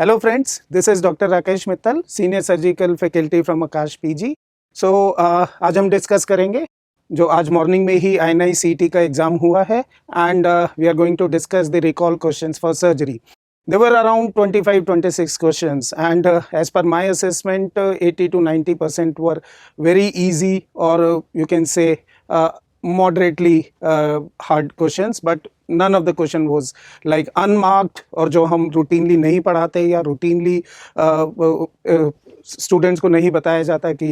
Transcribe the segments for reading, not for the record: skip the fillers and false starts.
Hello friends, this is Dr. Rakesh Mittal, Senior Surgical Faculty from Aakash PG. So आज हम discuss करेंगे जो आज मॉर्निंग में ही INI-CET का एग्जाम हुआ है and we are going to discuss the recall questions for surgery. There were around 25-26 questions and as per my assessment 80 to 90% were very easy or you can say moderately hard questions, but none of the question was like unmarked or जो हम routinely नहीं पढ़ाते या routinely students को नहीं बताया जाता कि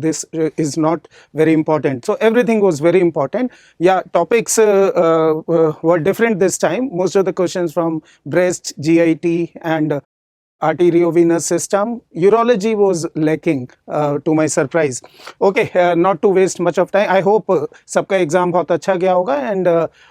this is not very important. So everything was very important. Yeah, topics were different this time. Most of the questions from breast, GIT and arteriovenous system. Urology was lacking to my surprise. Okay, not to waste much of time. I hope सबका exam बहुत अच्छा गया होगा and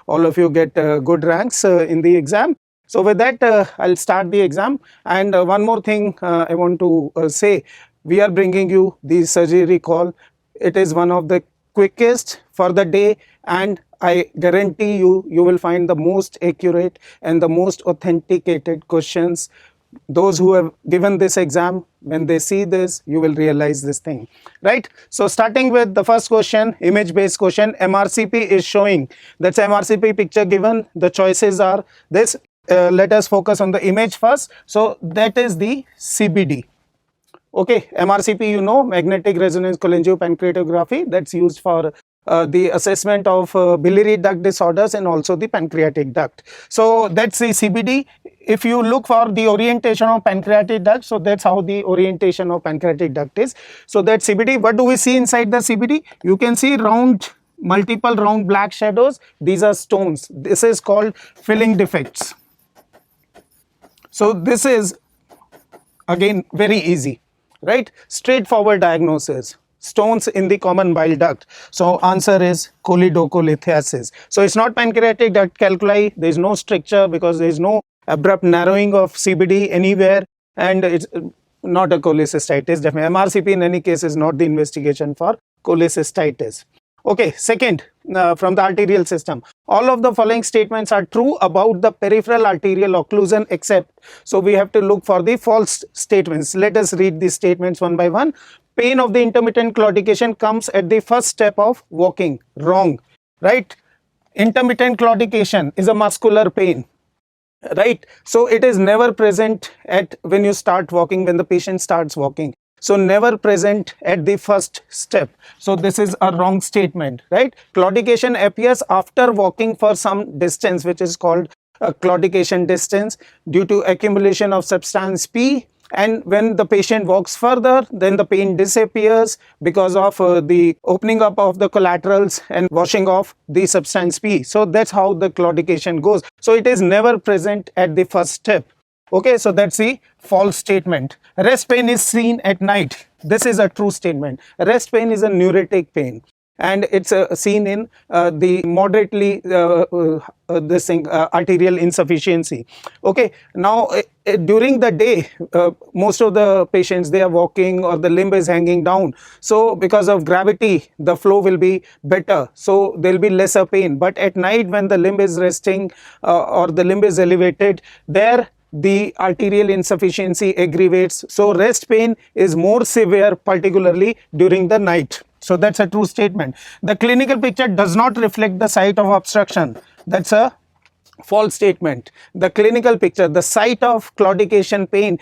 all of you get good ranks in the exam. So with that, I'll start the exam. And one more thing I want to say, we are bringing you the surgery recall. It is one of the quickest for the day, and I guarantee you will find the most accurate and the most authenticated questions. Those who have given this exam, when they see this, you will realize this thing, right? So starting with the first question, image-based question, MRCP is showing. That's MRCP picture given. The choices are this. Let us focus on the image first. So that is the CBD. Okay, MRCP, you know, magnetic resonance cholangiopancreatography, that's used for the assessment of biliary duct disorders and also the pancreatic duct. So that's the CBD. If you look for the orientation of pancreatic duct, so that's how the orientation of pancreatic duct is. So that's CBD. What do we see inside the CBD? You can see multiple round black shadows. These are stones. This is called filling defects. So this is again very easy, right? Straightforward diagnosis. Stones in the common bile duct. So answer is choledocholithiasis. So it's not pancreatic duct calculi. There is no stricture because there is no abrupt narrowing of CBD anywhere, and it's not a cholecystitis. Definitely, MRCP in any case is not the investigation for cholecystitis. Okay, second, from the arterial system, all of the following statements are true about the peripheral arterial occlusion except, so we have to look for the false statements. Let us read these statements one by one. Pain of the intermittent claudication comes at the first step of walking. Wrong, right? Intermittent claudication is a muscular pain, right? So it is never present at when you start walking, when the patient starts walking. So never present at the first step. So this is a wrong statement, right? Claudication appears after walking for some distance, which is called a claudication distance due to accumulation of substance P. And when the patient walks further, then the pain disappears because of the opening up of the collaterals and washing off the substance P. So that's how the claudication goes. So it is never present at the first step. Okay, so that's the false statement. Rest pain is seen at night. This is a true statement. Rest pain is a neuritic pain, and it's seen in the moderately arterial insufficiency. Okay, now during the day, most of the patients, they are walking or the limb is hanging down. So because of gravity, the flow will be better. So there will be lesser pain. But at night, when the limb is resting or the limb is elevated, there the arterial insufficiency aggravates. So rest pain is more severe, particularly during the night. So that's a true statement. The clinical picture does not reflect the site of obstruction. That's a false statement. The clinical picture, the site of claudication pain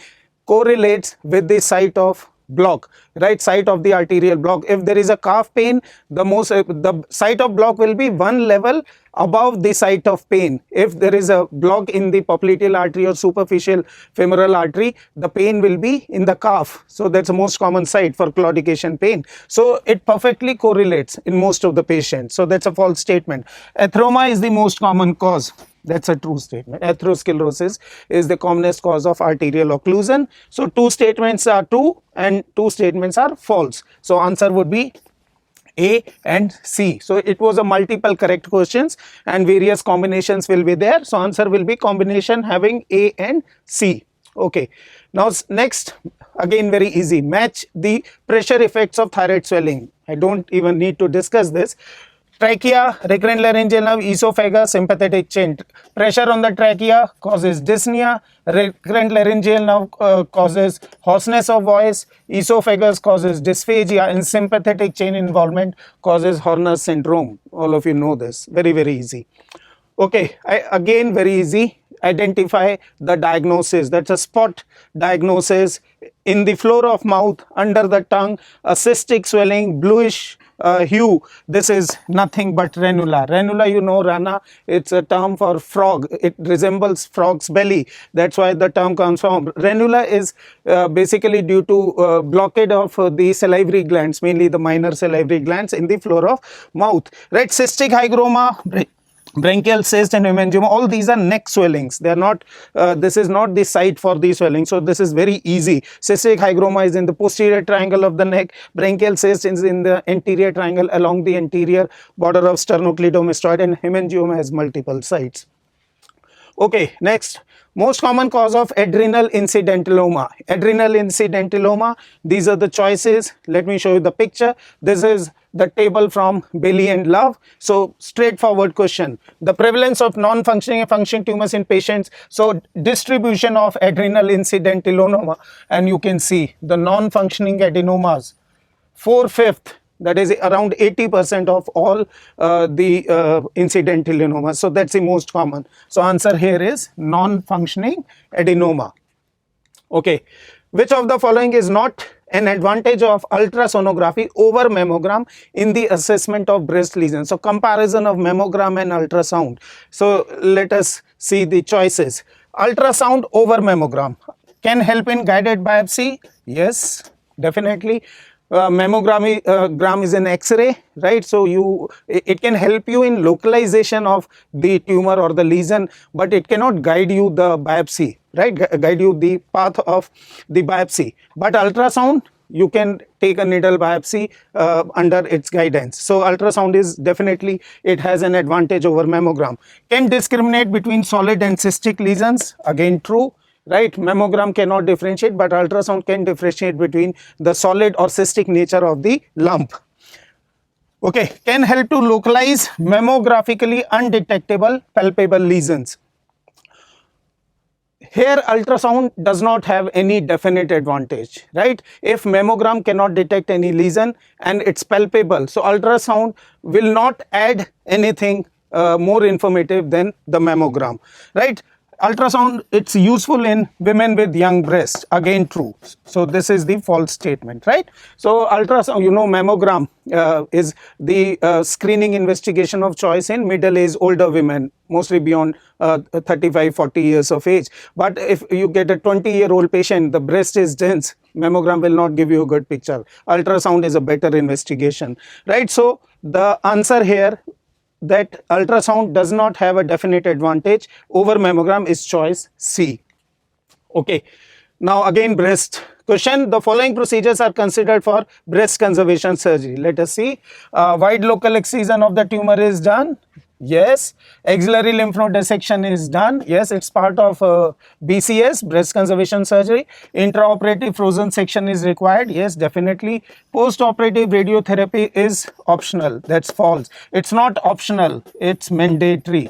correlates with the site of block, right? Site of the arterial block. If there is a calf pain, the site of block will be one level above the site of pain. If there is a block in the popliteal artery or superficial femoral artery, the pain will be in the calf. So that's the most common site for claudication pain. So it perfectly correlates in most of the patients. So that's a false statement. Atheroma is the most common cause. That's a true statement. Atherosclerosis is the commonest cause of arterial occlusion. So two statements are true and two statements are false. So answer would be A and C. So it was a multiple correct questions and various combinations will be there. So answer will be combination having A and C. Okay. Now next, again very easy. Match the pressure effects of thyroid swelling. I don't even need to discuss this. Trachea, recurrent laryngeal nerve, esophagus, sympathetic chain. Pressure on the trachea causes dyspnea. Recurrent laryngeal nerve causes hoarseness of voice. Esophagus causes dysphagia, and sympathetic chain involvement causes Horner's syndrome. All of you know this. Very, very easy. Okay, again very easy. Identify the diagnosis. That's a spot diagnosis in the floor of mouth, under the tongue, a cystic swelling, bluish hue. This is nothing but ranula. Ranula, you know, Rana, it's a term for frog. It resembles frog's belly. That's why the term comes from. Ranula is basically due to blockade of the salivary glands, mainly the minor salivary glands in the floor of mouth. Right, cystic hygroma, branchial cyst and hemangioma, all these are neck swellings. They are not, this is not the site for the swelling. So this is very easy. Cystic hygroma is in the posterior triangle of the neck. Branchial cyst is in the anterior triangle along the anterior border of sternocleidomastoid, and hemangioma has multiple sites. Okay, next, most common cause of adrenal incidentalloma. Adrenal incidentalloma, these are the choices. Let me show you the picture. This is the table from Bailey and Love. So straightforward question. The prevalence of non-functioning and functioning tumors in patients. So distribution of adrenal incidentalloma, and you can see the non-functioning adenomas, 4/5, that is around 80% of all the incidentalloma. So that's the most common. So answer here is non-functioning adenoma. Okay, which of the following is not an advantage of ultrasonography over mammogram in the assessment of breast lesions? So comparison of mammogram and ultrasound. So let us see the choices. Ultrasound over mammogram can help in guided biopsy. Yes, definitely. Mammogram is an X-ray, right? So it can help you in localization of the tumor or the lesion, but it cannot guide you the biopsy, right? Guide you the path of the biopsy. But ultrasound, you can take a needle biopsy under its guidance. So ultrasound is definitely, it has an advantage over mammogram. Can discriminate between solid and cystic lesions. Again, true. Right, mammogram cannot differentiate, but ultrasound can differentiate between the solid or cystic nature of the lump. Okay, can help to localize mammographically undetectable palpable lesions. Here ultrasound does not have any definite advantage, right? If mammogram cannot detect any lesion and it's palpable, so ultrasound will not add anything more informative than the mammogram, right? Ultrasound, it's useful in women with young breasts. Again, true. So this is the false statement, right? So ultrasound, you know, mammogram is the screening investigation of choice in middle-aged older women, mostly beyond 35, 40 years of age. But if you get a 20-year-old patient, the breast is dense, mammogram will not give you a good picture. Ultrasound is a better investigation, right? So the answer here, that ultrasound does not have a definite advantage over mammogram, is choice C. Okay, now again breast question. The following procedures are considered for breast conservation surgery. Let us see. Wide local excision of the tumor is done. Yes. Axillary lymph node dissection is done. Yes, it's part of BCS, breast conservation surgery. Intraoperative frozen section is required. Yes, definitely. Post-operative radiotherapy is optional. That's false. It's not optional. It's mandatory.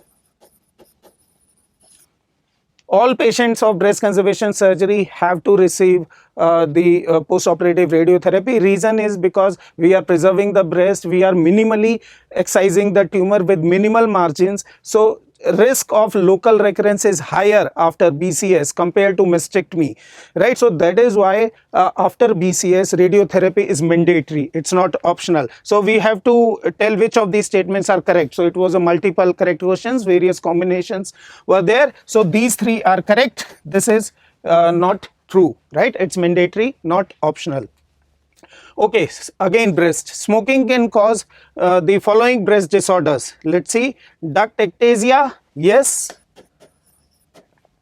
All patients of breast conservation surgery have to receive the post-operative radiotherapy. Reason is because we are preserving the breast, we are minimally excising the tumor with minimal margins. So risk of local recurrence is higher after BCS compared to mastectomy, right? So that is why after BCS radiotherapy is mandatory, it's not optional. So we have to tell which of these statements are correct. So it was a multiple correct questions, various combinations were there. So these three are correct. This is not true, right? It's mandatory, not optional. Okay, again breast. Smoking can cause the following breast disorders. Let's see. Duct ectasia, yes.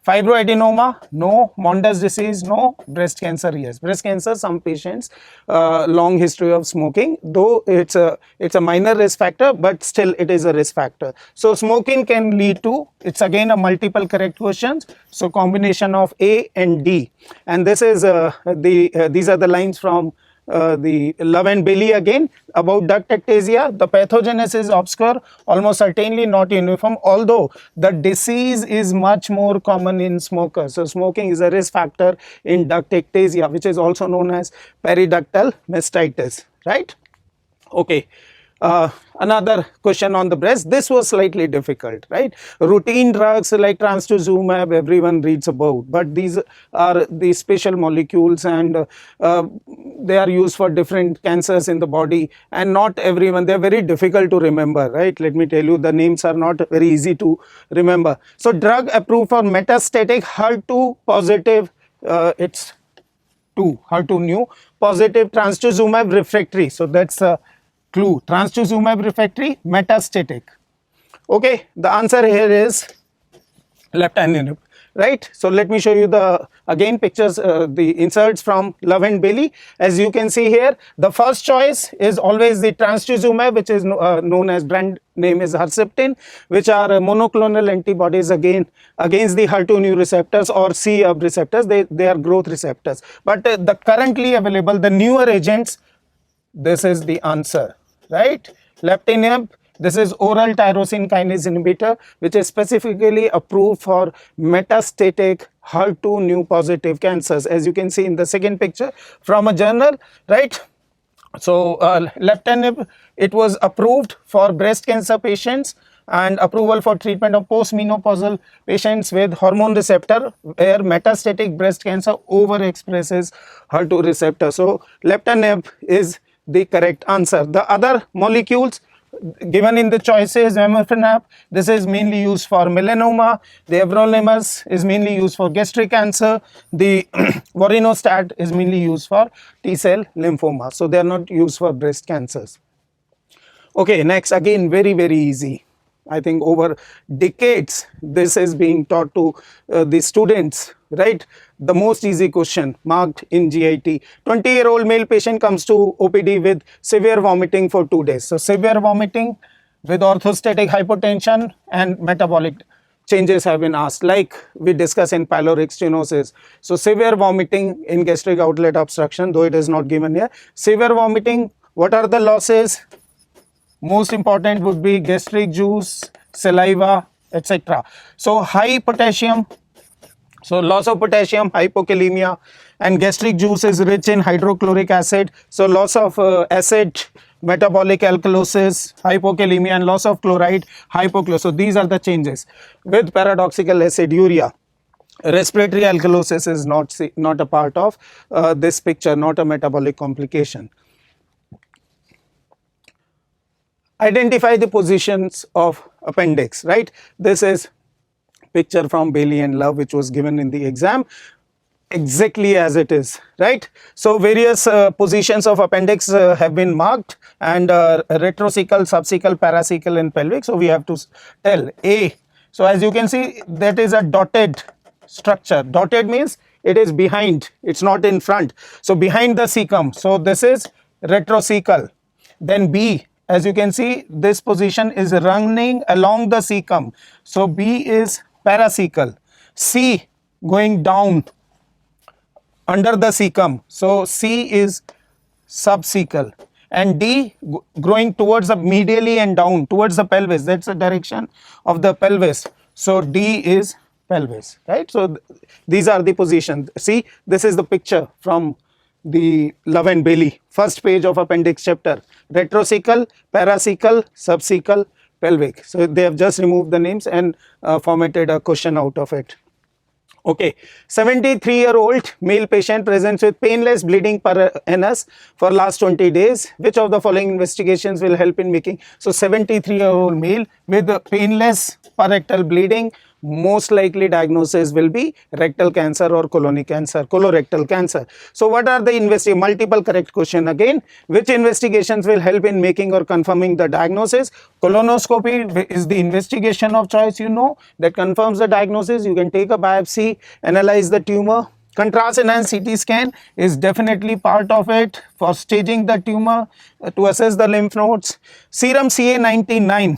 Fibroadenoma, no. Mondas disease, no. Breast cancer, yes. Breast cancer, some patients, long history of smoking, though it's a minor risk factor, but still it is a risk factor. So smoking can lead to, it's again a multiple correct questions. So combination of A and D. And this is these are the lines from the love and belly again. About duct ectasia, the pathogenesis is obscure, almost certainly not uniform, although the disease is much more common in smokers. So smoking is a risk factor in duct ectasia, which is also known as periductal mastitis, right? Okay. Another question on the breast. This was slightly difficult, right? Routine drugs like trastuzumab everyone reads about, but these are the special molecules, and they are used for different cancers in the body, and not everyone, they are very difficult to remember, right? Let me tell you, the names are not very easy to remember. So drug approved for metastatic HER2 positive, it's HER2 new positive trastuzumab refractory. So that's a clue. Trastuzumab refractory metastatic. Okay, the answer here is left hand, right? So let me show you the again pictures, the inserts from love and belly. As you can see here, the first choice is always the trastuzumab, which is known as brand name is Herceptin, which are monoclonal antibodies against the HER2 new receptors or CEP receptors. They are growth receptors. But the currently available, the newer agents, this is the answer, right? Leptinib, this is oral tyrosine kinase inhibitor, which is specifically approved for metastatic HER2 new positive cancers, as you can see in the second picture from a journal, right? So leptinib, it was approved for breast cancer patients, and approval for treatment of postmenopausal patients with hormone receptor where metastatic breast cancer overexpresses HER2 receptor. So leptinib is the correct answer. The other molecules given in the choices, vemurafenib, this is mainly used for melanoma. The everolimus is mainly used for gastric cancer. The vorinostat is mainly used for T-cell lymphoma. So they are not used for breast cancers. Okay, next, again very easy. I think over decades this is being taught to the students, right? The most easy question marked in GIT. 20-year-old male patient comes to OPD with severe vomiting for 2 days. So severe vomiting with orthostatic hypotension and metabolic changes have been asked, like we discuss in pyloric stenosis. So severe vomiting in gastric outlet obstruction, though it is not given here. Severe vomiting, what are the losses? Most important would be gastric juice, saliva, etc. So high potassium, so loss of potassium, hypokalemia, and gastric juice is rich in hydrochloric acid. So loss of acid, metabolic alkalosis, hypokalemia, and loss of chloride, hypochlorite. So these are the changes. With paradoxical aciduria, respiratory alkalosis is not a part of this picture, not a metabolic complication. Identify the positions of appendix, right? This is picture from Bailey and Love, which was given in the exam, exactly as it is, right? So various positions of appendix have been marked, and retrocecal, subcecal, paracecal, and pelvic. So we have to tell A. So as you can see, that is a dotted structure. Dotted means it is behind, it's not in front. So behind the cecum. So this is retrocecal. Then B, as you can see, this position is running along the cecum. So B is paracecal. C, going down under the cecum. So C is subcecal. And D, growing towards the medially and down towards the pelvis. That's the direction of the pelvis. So D is pelvis, right? So these are the positions. See, this is the picture from the Love and Bailey, first page of appendix chapter. Retrocecal, paracecal, subcecal, pelvic. So they have just removed the names and formatted a question out of it. Okay, 73-year-old male patient presents with painless bleeding per anus for last 20 days. Which of the following investigations will help in making? So 73-year-old male with painless rectal bleeding, most likely diagnosis will be rectal cancer or colonic cancer, colorectal cancer. So what are the multiple correct question again? Which investigations will help in making or confirming the diagnosis? Colonoscopy is the investigation of choice, you know, that confirms the diagnosis. You can take a biopsy, analyze the tumor. Contrast enhanced CT scan is definitely part of it for staging the tumor to assess the lymph nodes. Serum CA 99,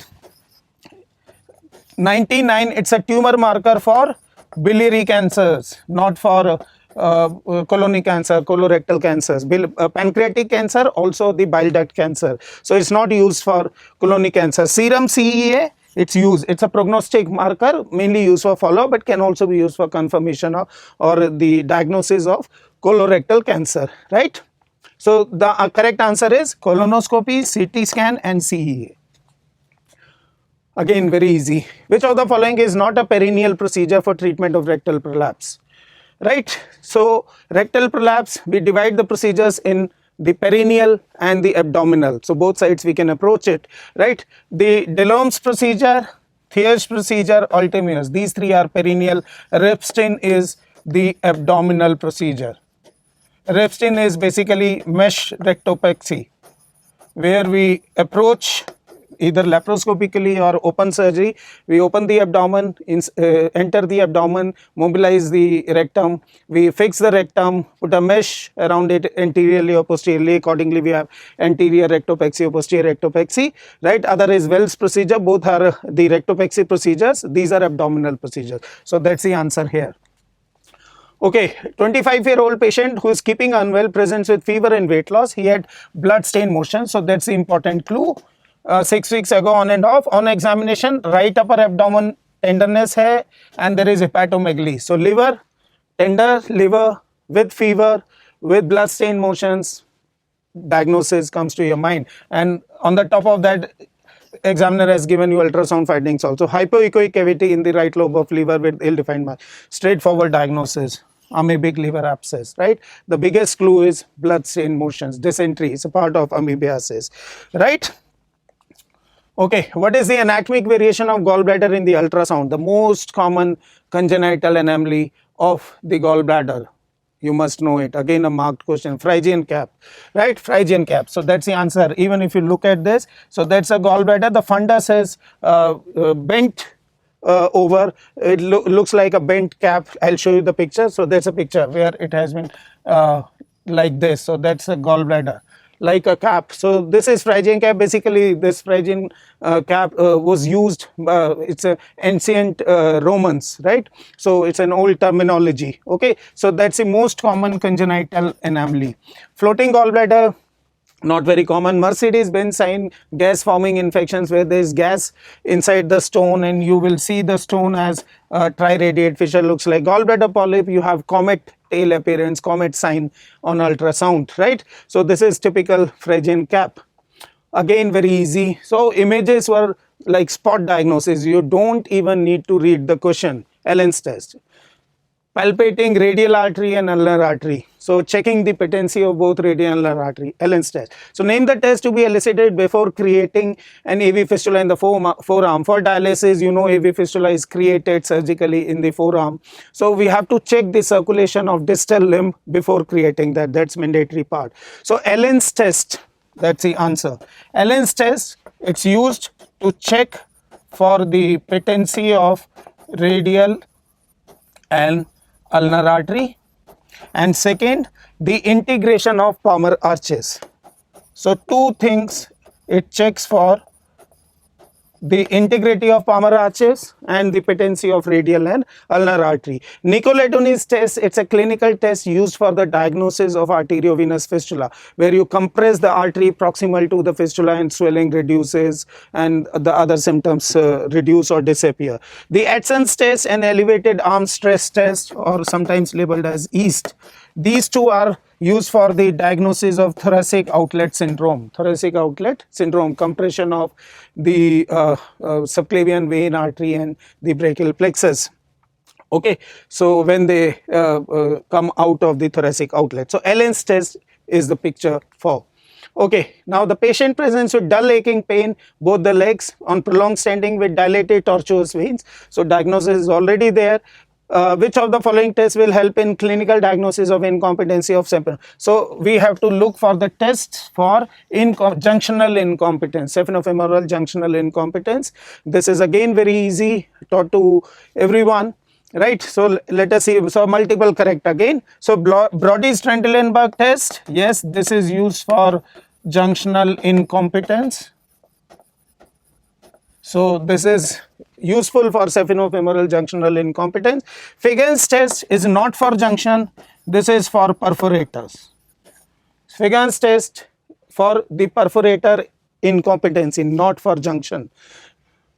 it's a tumor marker for biliary cancers, not for colonic cancer, colorectal cancers, pancreatic cancer, also the bile duct cancer. So it's not used for colonic cancer. Serum CEA, it's used, it's a prognostic marker, mainly used for follow, but can also be used for confirmation of or the diagnosis of colorectal cancer, right? So the correct answer is colonoscopy, CT scan and CEA. Again, very easy. Which of the following is not a perineal procedure for treatment of rectal prolapse? Right? So, rectal prolapse, we divide the procedures in the perineal and the abdominal. So, both sides we can approach it, right? The Delorme's procedure, Thier's procedure, Altemuir's, these three are perineal. Ripstein is the abdominal procedure. Ripstein is basically mesh rectopexy, where we approach either laparoscopically or open surgery. We open the abdomen, enter the abdomen, mobilize the rectum, we fix the rectum, put a mesh around it anteriorly or posteriorly. Accordingly, we have anterior rectopexy or posterior rectopexy, right? Other is Wells procedure. Both are the rectopexy procedures. These are abdominal procedures. So that's the answer here. Okay, 25-year-old patient who is keeping unwell, presents with fever and weight loss. He had blood stain motion. So that's the important clue. 6 weeks ago, on and off. On examination, right upper abdomen tenderness hai, and there is hepatomegaly. So liver, tender liver with fever, with blood stain motions, diagnosis comes to your mind. And on the top of that, examiner has given you ultrasound findings also. Hypoechoic cavity in the right lobe of liver with ill-defined mark. Straightforward diagnosis. Amoebic liver abscess, right? The biggest clue is blood stain motions. Dysentery is a part of amoebiasis, right? Okay, what is the anatomic variation of gallbladder in the ultrasound? The most common congenital anomaly of the gallbladder. You must know it. Again, a marked question. Phrygian cap, right? Phrygian cap. So that's the answer. Even if you look at this, so that's a gallbladder. The fundus is bent over. It looks like a bent cap. I'll show you the picture. So that's a picture where it has been like this. So that's a gallbladder, like a cap. So this is Phrygian cap. Basically, this Phrygian cap was used, it's a ancient Romans, right? So it's an old terminology. Okay, so that's the most common congenital anomaly. Floating gallbladder, not very common. Mercedes-Benz sign, gas forming infections, where there is gas inside the stone and you will see the stone as triradiate fissure, looks like gallbladder polyp. You have comet tail appearance, comet sign on ultrasound, right? So this is typical Phrygian cap. Again, very easy. So images were like spot diagnosis. You don't even need to read the question. Allen's test. Palpating radial artery and ulnar artery. So checking the patency of both radial and ulnar artery. Allen's test. So name the test to be elicited before creating an AV fistula in the forearm. For dialysis, you know AV fistula is created surgically in the forearm. So we have to check the circulation of distal limb before creating that. That's mandatory part. So Allen's test, that's the answer. Allen's test, it's used to check for the patency of radial and ulnar artery, and second, the integration of palmar arches. So two things it checks for: the integrity of palmar arches and the patency of radial and ulnar artery. Nicoletoni's test, it's a clinical test used for the diagnosis of arteriovenous fistula, where you compress the artery proximal to the fistula and swelling reduces and the other symptoms reduce or disappear. The Adson's test, an elevated arm stress test, or sometimes labeled as EAST. These two are used for the diagnosis of thoracic outlet syndrome. Thoracic outlet syndrome, compression of the subclavian vein artery and the brachial plexus. Okay, so when they come out of the thoracic outlet. So Allen's test is the picture for. Okay, now the patient presents with dull aching pain, both the legs, on prolonged standing with dilated tortuous veins. So diagnosis is already there. Which of the following tests will help in clinical diagnosis of incompetency of sample? So we have to look for the tests for junctional incompetence, saphenofemoral junctional incompetence. This is again very easy, taught to everyone, right? So let us see. So multiple correct again. So Brody's Trendelenburg test, yes, this is used for junctional incompetence. So this is useful for saphenofemoral junctional incompetence. Figgins test is not for junction, this is for perforators. Figgins test for the perforator incompetency, not for junction.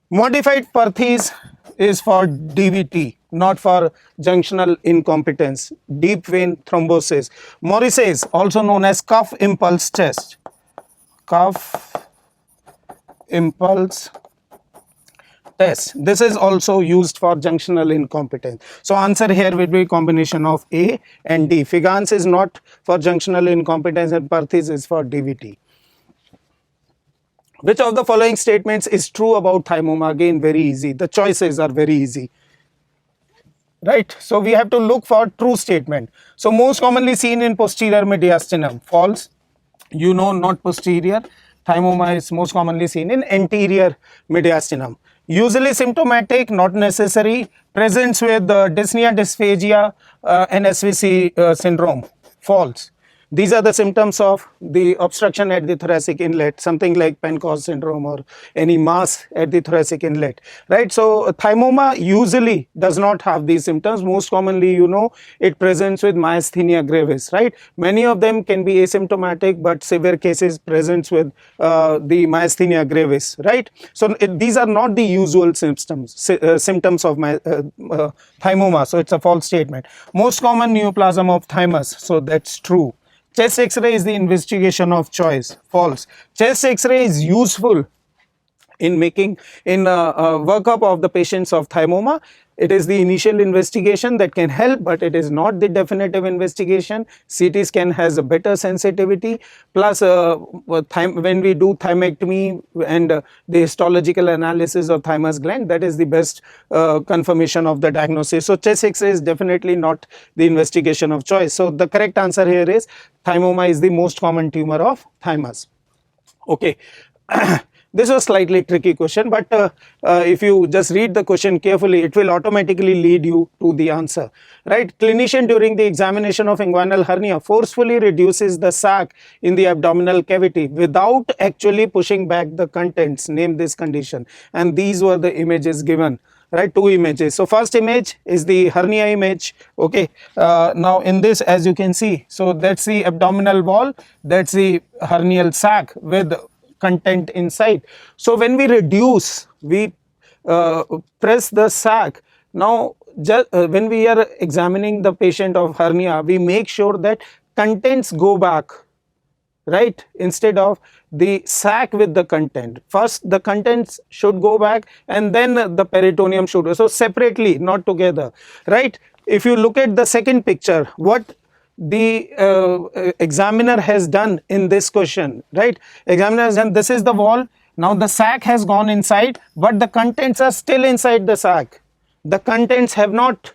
Modified Perthes is for DVT, not for junctional incompetence, deep vein thrombosis. Morris's, also known as cuff impulse test. Cuff impulse test. This is also used for junctional incompetence. So answer here will be combination of A and D. Figgins is not for junctional incompetence and Perthes is for DVT. Which of the following statements is true about thymoma? Again, very easy. The choices are very easy. Right? So we have to look for true statement. So most commonly seen in posterior mediastinum. False. You know, not posterior. Thymoma is most commonly seen in anterior mediastinum. Usually symptomatic, not necessary. Presents with dyspnea, dysphagia, and SVC syndrome. False. These are the symptoms of the obstruction at the thoracic inlet, something like Pencross syndrome or any mass at the thoracic inlet, right? So thymoma usually does not have these symptoms. Most commonly, you know, it presents with myasthenia gravis, right? Many of them can be asymptomatic, but severe cases presents with the myasthenia gravis, right? So these are not the usual symptoms of thymoma. So it's a false statement. Most common neoplasm of thymus. So that's true. Chest X-ray is the investigation of choice. False. Chest X-ray is useful in making workup of the patients of thymoma. It is the initial investigation that can help, but it is not the definitive investigation. CT scan has a better sensitivity. Plus, when we do thymectomy and the histological analysis of thymus gland, that is the best confirmation of the diagnosis. So, chest X-ray is definitely not the investigation of choice. So, the correct answer here is thymoma is the most common tumor of thymus. Okay. This was slightly tricky question, but if you just read the question carefully, it will automatically lead you to the answer, right? Clinician during the examination of inguinal hernia forcefully reduces the sac in the abdominal cavity without actually pushing back the contents. Name this condition. And these were the images given, right? Two images. So first image is the hernia image. Okay. Now in this, as you can see, so that's the abdominal wall, that's the hernial sac with content inside. So when we reduce, we press the sac. Now when we are examining the patient of hernia, we make sure that contents go back, right, instead of the sac with the content. First the contents should go back and then the peritoneum should go. So separately, not together, right? If you look at the second picture, what the examiner has done in this question, right? Examiner has done, this is the wall. Now the sac has gone inside, but the contents are still inside the sac. The contents have not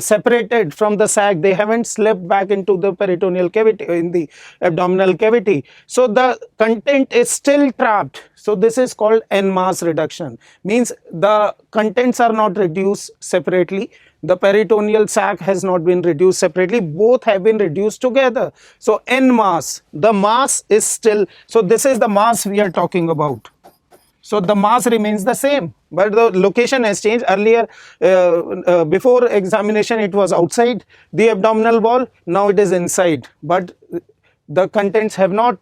separated from the sac. They haven't slipped back into the peritoneal cavity, in the abdominal cavity. So the content is still trapped. So this is called en masse reduction. Means the contents are not reduced separately. The peritoneal sac has not been reduced separately. Both have been reduced together. So en masse, the mass is still. So this is the mass we are talking about. So the mass remains the same, but the location has changed. Earlier, before examination, it was outside the abdominal wall. Now it is inside, but the contents have not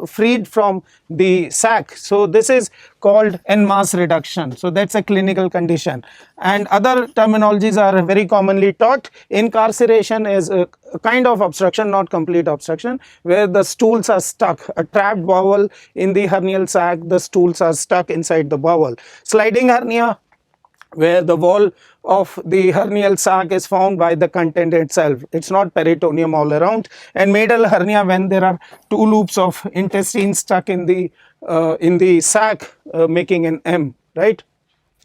freed from the sac. So this is called en masse reduction. So that's a clinical condition. And other terminologies are very commonly taught. Incarceration is a kind of obstruction, not complete obstruction, where the stools are stuck, a trapped bowel in the hernial sac, the stools are stuck inside the bowel. Sliding hernia, where the wall of the hernial sac is found by the content itself. It's not peritoneum all around. And medal hernia, when there are two loops of intestine stuck in the sac, making an M, right?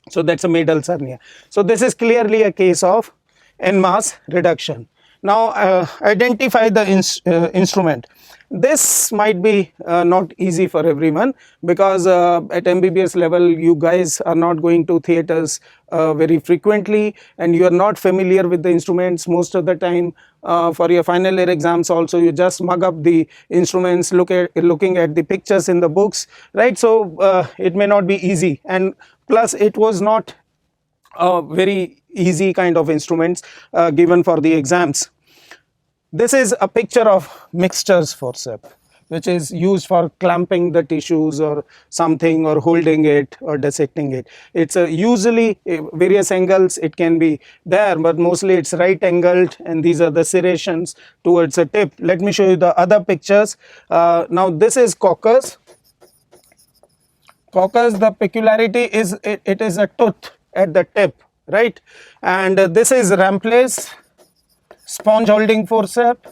So that's a medal hernia. So this is clearly a case of en masse reduction. Now identify the instrument. This might be not easy for everyone, because at MBBS level you guys are not going to theaters very frequently, and you are not familiar with the instruments most of the time. For your final year exams also, you just mug up the instruments, looking at the pictures in the books, right? So it may not be easy, and plus it was not very easy kind of instruments given for the exams. This is a picture of mixtures forceps, which is used for clamping the tissues or something, or holding it or dissecting it. It's usually various angles it can be there, but mostly it's right angled, and these are the serrations towards the tip. Let me show you the other pictures. Now this is coccus. Coccus, the peculiarity is it is a tooth at the tip, right? And this is Rampley's sponge holding forceps,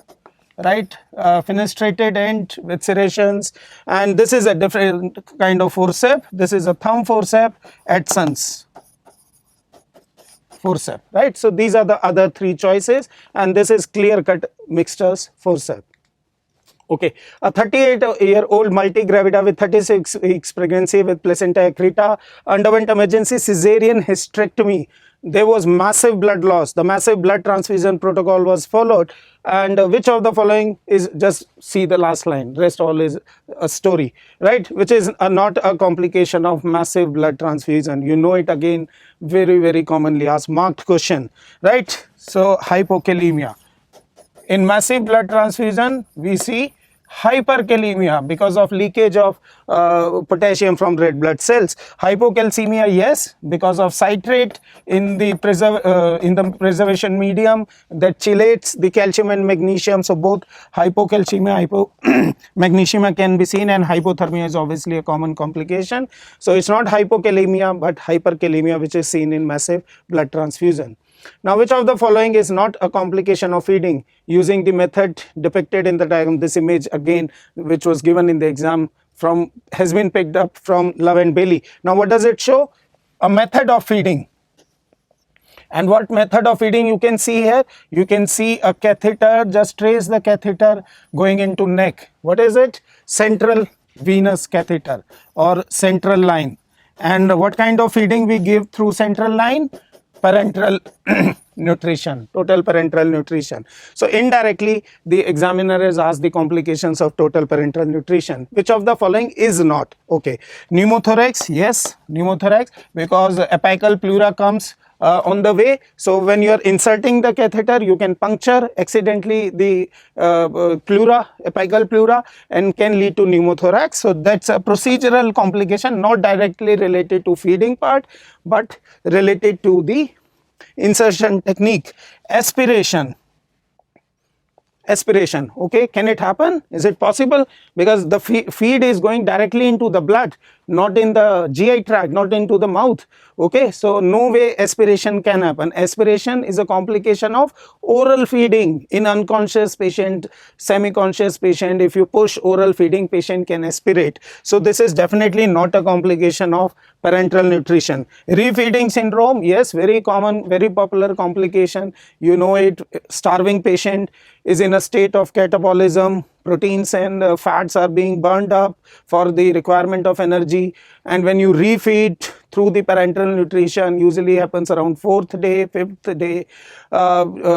right? Fenestrated end with serrations, and this is a different kind of forceps. This is a thumb forceps, Adson's forceps, right? So these are the other three choices, and this is clear cut mixtures forceps. Okay, a 38-year-old multigravida with 36 weeks pregnancy with placenta accreta underwent emergency cesarean hysterectomy. There was massive blood loss. The massive blood transfusion protocol was followed. And which of the following is, just see the last line, rest all is a story, right? Which is not a complication of massive blood transfusion. You know it again, very, very commonly asked, marked question, right? So hypokalemia. In massive blood transfusion, we see hyperkalemia because of leakage of potassium from red blood cells. Hypocalcemia, yes, because of citrate in the preservation medium that chelates the calcium and magnesium. So both hypocalcemia, hypomagnesemia can be seen, and hypothermia is obviously a common complication. So it's not hypokalemia but hyperkalemia, which is seen in massive blood transfusion. Now, which of the following is not a complication of feeding using the method depicted in the diagram? This image again, which was given in the exam, has been picked up from Love and Bailey. Now, what does it show? A method of feeding. And what method of feeding you can see here? You can see a catheter. Just trace the catheter going into neck. What is it? Central venous catheter or central line. And what kind of feeding we give through central line? Parenteral nutrition, total parenteral nutrition. So indirectly, the examiner has asked the complications of total parenteral nutrition. Which of the following is not? Okay, pneumothorax, yes, pneumothorax, because apical pleura comes on the way. So when you are inserting the catheter, you can puncture accidentally the pleura, apical pleura, and can lead to pneumothorax. So that's a procedural complication, not directly related to feeding part, but related to the insertion technique. Aspiration, okay, can it happen? Is it possible? Because the feed is going directly into the blood, not in the GI tract, not into the mouth. Okay, so no way aspiration can happen. Aspiration is a complication of oral feeding in unconscious patient, semi-conscious patient. If you push oral feeding, patient can aspirate. So this is definitely not a complication of parenteral nutrition. Refeeding syndrome, yes, very common, very popular complication. You know it. Starving patient is in a state of catabolism. Proteins and fats are being burned up for the requirement of energy, and when you refeed through the parenteral nutrition, usually happens around 4th day, 5th day,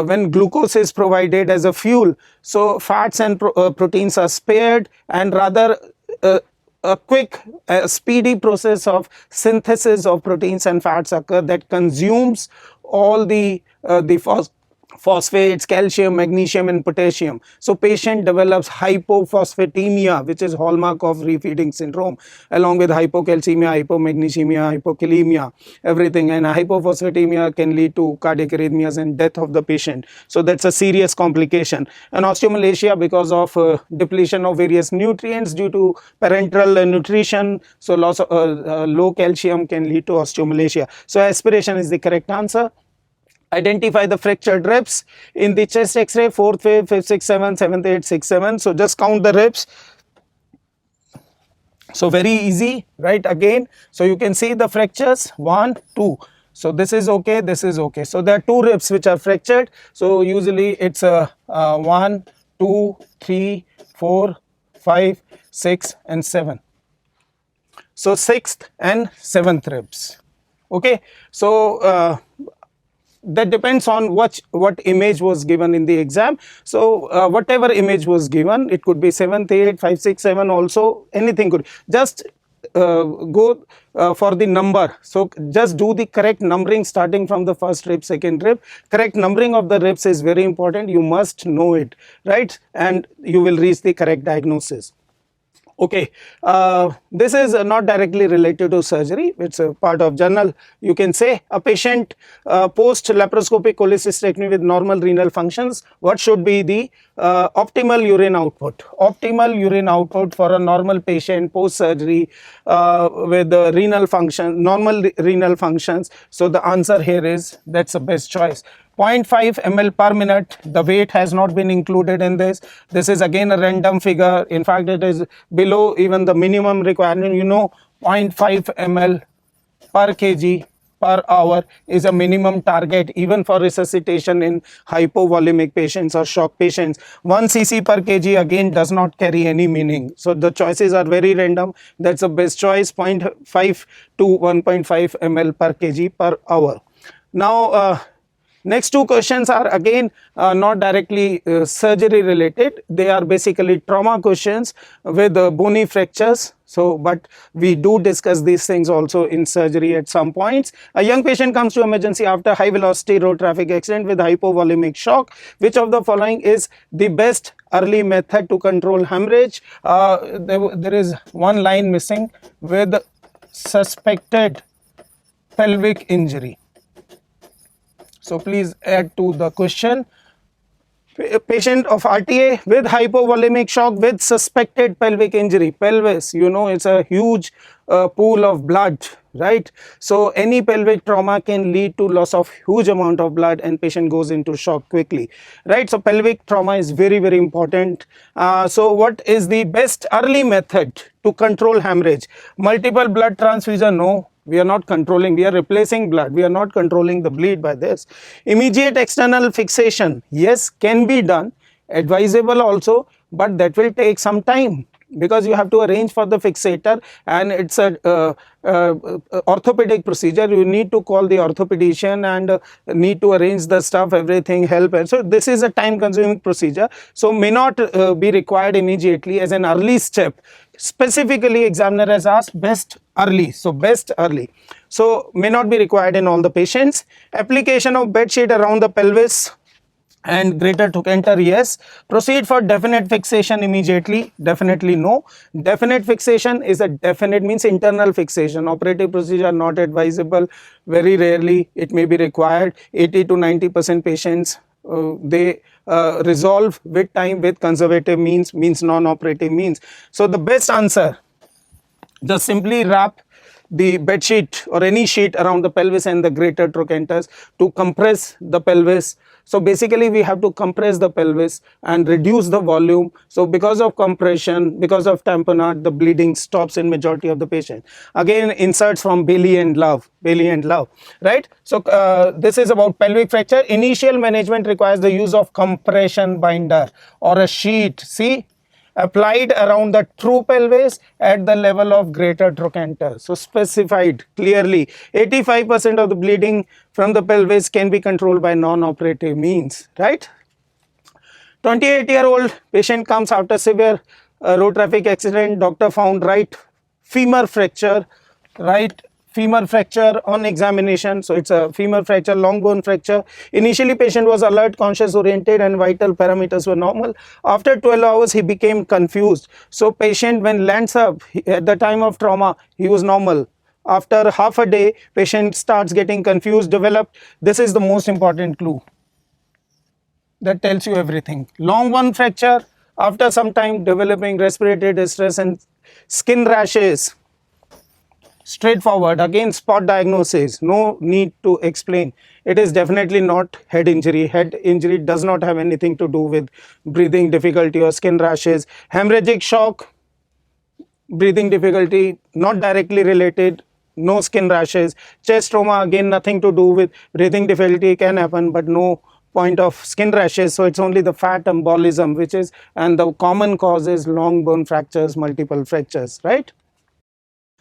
when glucose is provided as a fuel. So fats and proteins are spared, and rather a quick speedy process of synthesis of proteins and fats occur that consumes all the phosphates, calcium, magnesium and potassium. So patient develops hypophosphatemia, which is hallmark of refeeding syndrome, along with hypocalcemia, hypomagnesemia, hypokalemia, everything. And hypophosphatemia can lead to cardiac arrhythmias and death of the patient. So that's a serious complication. And osteomalacia because of depletion of various nutrients due to parenteral nutrition. So loss of low calcium can lead to osteomalacia. So aspiration is the correct answer. Identify the fractured ribs in the chest X-ray, 4th, 5th, 5th, 6th, 7th, 7th, 8th, 6th, 7th. So just count the ribs. So very easy, right? Again, so you can see the fractures 1, 2. So this is okay, this is okay. So there are two ribs which are fractured. So usually it's a 1, 2, 3, 4, 5, 6 and 7. So 6th and 7th ribs. Okay. So that depends on what image was given in the exam. So whatever image was given, it could be 7th, 8th, 5, 6, 7 also, anything could. Just go for the number. So just do the correct numbering starting from the first rib, second rib. Correct numbering of the ribs is very important. You must know it, right? And you will reach the correct diagnosis. Okay, this is not directly related to surgery. It's a part of journal. You can say a patient post laparoscopic cholecystectomy with normal renal functions. What should be the optimal urine output? Optimal urine output for a normal patient post surgery with renal function, normal renal functions. So the answer here is, that's the best choice. 0.5 ml per minute. The weight has not been included in this. This is again a random figure. In fact, it is below even the minimum requirement. 0.5 ml per kg per hour is a minimum target even for resuscitation in hypovolemic patients or shock patients. 1 cc per kg again does not carry any meaning. So the choices are very random. That's the best choice, 0.5 to 1.5 ml per kg per hour. Now, next two questions are again not directly surgery related. They are basically trauma questions with bony fractures. So, but we do discuss these things also in surgery at some points. A young patient comes to emergency after high velocity road traffic accident with hypovolemic shock. Which of the following is the best early method to control hemorrhage? There is one line missing, with suspected pelvic injury. So please add to the question. A patient of RTA with hypovolemic shock with suspected pelvic injury. Pelvis, it's a huge pool of blood, right? So any pelvic trauma can lead to loss of huge amount of blood and patient goes into shock quickly, right? So pelvic trauma is very, very important. So what is the best early method to control hemorrhage? Multiple blood transfusion? No. We are not controlling, we are replacing blood. We are not controlling the bleed by this. Immediate external fixation, yes, can be done, advisable also, but that will take some time because you have to arrange for the fixator, and it's a orthopedic procedure. You need to call the orthopedician and need to arrange the stuff, everything, help. And so this is a time consuming procedure. So may not be required immediately as an early step. Specifically, examiner has asked best early. So best early. So may not be required in all the patients. Application of bed sheet around the pelvis and greater trochanter, yes. Proceed for definite fixation immediately? Definitely no. Definite fixation is a definite means internal fixation. Operative procedure not advisable. Very rarely it may be required. 80 to 90% patients they resolve with time with conservative means non-operative means. So the best answer, just simply wrap the bed sheet or any sheet around the pelvis and the greater trochanters to compress the pelvis. So basically we have to compress the pelvis and reduce the volume. So because of compression, because of tamponade, the bleeding stops in majority of the patient. Again, inserts from Bailey and Love, right? So this is about pelvic fracture. Initial management requires the use of compression binder or a sheet. See, applied around the true pelvis at the level of greater trochanter. So specified clearly, 85% of the bleeding from the pelvis can be controlled by non-operative means, right? 28-year-old patient comes after severe road traffic accident. Doctor found right femur fracture on examination. So it's a femur fracture, long bone fracture. Initially patient was alert, conscious, oriented and vital parameters were normal. After 12 hours he became confused. So patient when lands up at the time of trauma, he was normal. After half a day patient starts getting confused, developed. This is the most important clue that tells you everything. Long bone fracture, after some time developing respiratory distress and skin rashes. Straightforward, again spot diagnosis, no need to explain. It is definitely not head injury. Head injury does not have anything to do with breathing difficulty or skin rashes. Hemorrhagic shock, breathing difficulty, not directly related. no skin rashes. Chest trauma, again, nothing to do with breathing difficulty, can happen, but no point of skin rashes. So it's only the fat embolism, which is, and the common cause is long bone fractures, multiple fractures, right?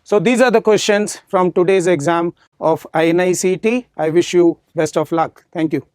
So these are the questions from today's exam of INI-CET. I wish you best of luck. Thank you.